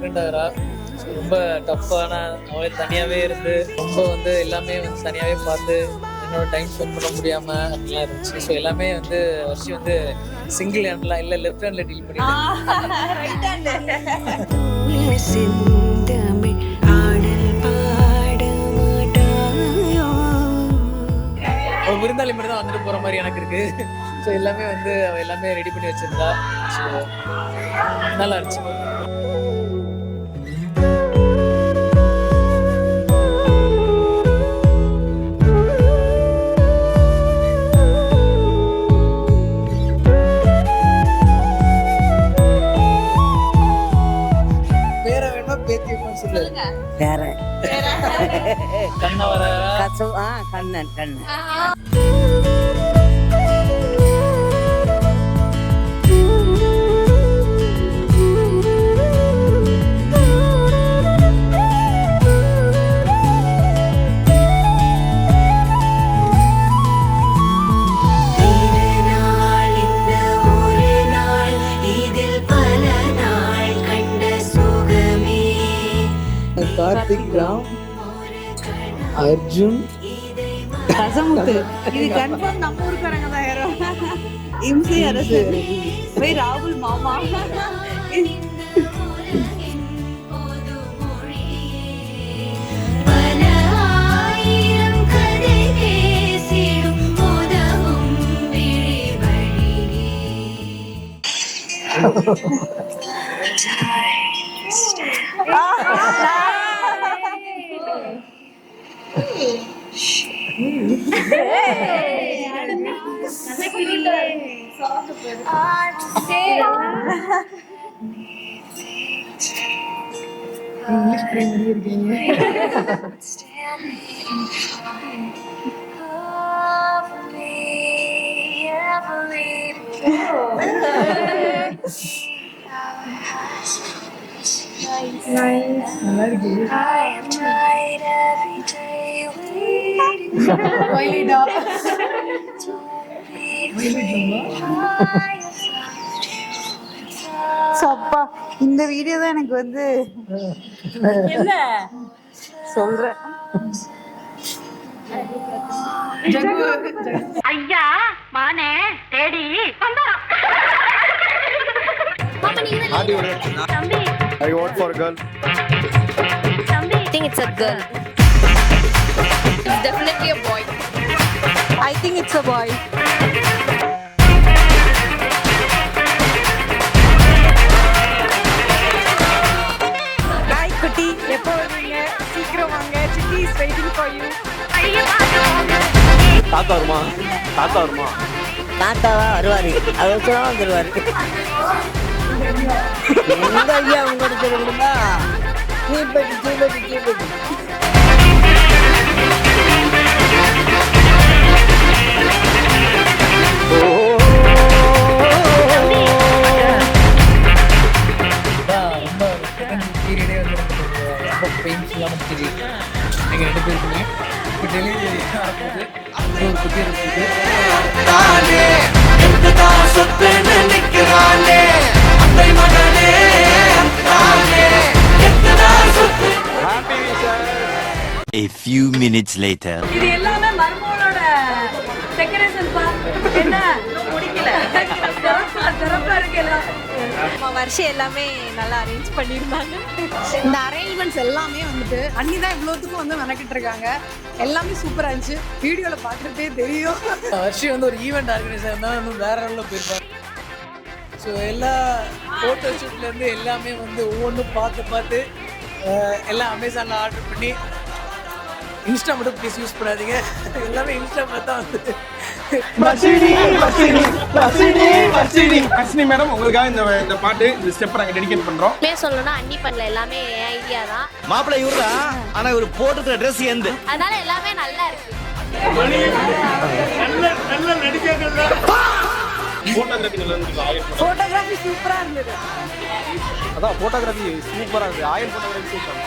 Pregnant ஆகிறா. So ரொம்ப டஃப்பான, அவளே தனியாகவே இருந்து ரொம்ப வந்து எல்லாமே வந்து தனியாகவே பார்த்து என்னோட டைம் ஸ்பெண்ட் பண்ண முடியாமல் அப்படிலாம் இருந்துச்சு. ஸோ எல்லாமே வந்து வர்ஷி வந்து சிங்கிள் ஹேண்ட்லாம் இல்லை, லெஃப்ட் ஹேண்டில் டீல் பண்ணிட்டு ஒரு விருந்தாளி மாதிரி தான் வந்துட்டு போகிற மாதிரி எனக்கு இருக்குது. ஸோ எல்லாமே வந்து அவள் எல்லாமே ரெடி பண்ணி வச்சுருந்தா. ஸோ நல்லா இருந்துச்சு. வேற கண்ணவர கண்ணன் கண்ணன் கார்த்திக் ராம், அர்ஜுன், ரசமுத்து. இது கன்ஃபார்ம் நம்ம ஊருக்காரங்க தான். யாரும் இம்சை அரசு போய் ராகுல் மாமா. இங்கிலீஷ் பிரேமரி இருக்கீங்க. நல்லா இருக்கு. அப்பா இந்த வீடியோ தான் எனக்கு வந்து என்ன சொல்றேன். ஐயா மானே தேடி தம்பி. I vote for girl. I think it's a girl. It's definitely a boy. I think it's a boy. Hi குட்டி, எப்போ வருவீங்க? சீக்கிரம் வாங்க. Chitti is waiting for you. தாத்தா வருமா? தாத்தாவா வருவாரு, அவர் சொல்ல வந்துருவாரு. எங்க ஐயா உங்களுக்கு தெரியுமா? கீழ்பட்டி பீரியடே வந்து ரொம்ப பெயின்ஃபுல்லான பீரியட். நீங்கள் 2 பேருக்குமே இப்போ டெலிவரி ஆகும்போது ஒரு குட்டி இருக்குது. A few minutes later. இது எல்லாமே மர்மோனோட டெக்கரேஷன் பா. என்ன முடிக்கல. சிறப்பா இருக்கு எல்லாம். வருஷம் எல்லாமே நல்லா அரேஞ்ச் பண்ணியிருந்தாங்க. இந்த அரேஞ்ச்மெண்ட்ஸ் எல்லாமே வந்துட்டு அன்னி தான் இவ்வளோத்துக்கும் வந்து மெனக்கிட்டு இருக்காங்க. எல்லாமே சூப்பராக இருந்துச்சு. வீடியோவில் பார்த்துட்டே தெரியும். வருஷம் வந்து ஒரு ஈவெண்ட் ஆர்கனைசர் இருந்தால் வந்து வேற லெவலில் போயிருப்பாங்க. ஸோ எல்லா ஃபோட்டோ ஷூட்லேருந்து எல்லாமே வந்து ஒவ்வொன்றும் பார்த்து எல்லாம் அமேசானில் ஆர்டர் பண்ணி. இன்ஸ்டா மட்டும் ப்ளீஸ் யூஸ் பண்ணாதீங்க. எல்லாமே இன்ஸ்டா பார்த்தா வந்து அஸ்வினி மேடம், உங்களுக்காக இந்த பாட்டு, இந்த ஸ்டெப் நாங்க டெடிகேட் பண்றோம். சொல்லணும்னா அன்னி பண்ணல எல்லாமே என் ஐடியா தான். மாப்பிள்ளை இவரா, ஆனா இவர் போட்டுக்கிற ட்ரெஸ் எந்த, அதனால எல்லாமே நல்லா இருக்கு. நல்ல நடிகர்கள். ஃபோட்டோகிராஃபி சூப்பராக இருந்தது. அதான் போட்டோகிராஃபி சூப்பரா இருக்கு. Oil photography super.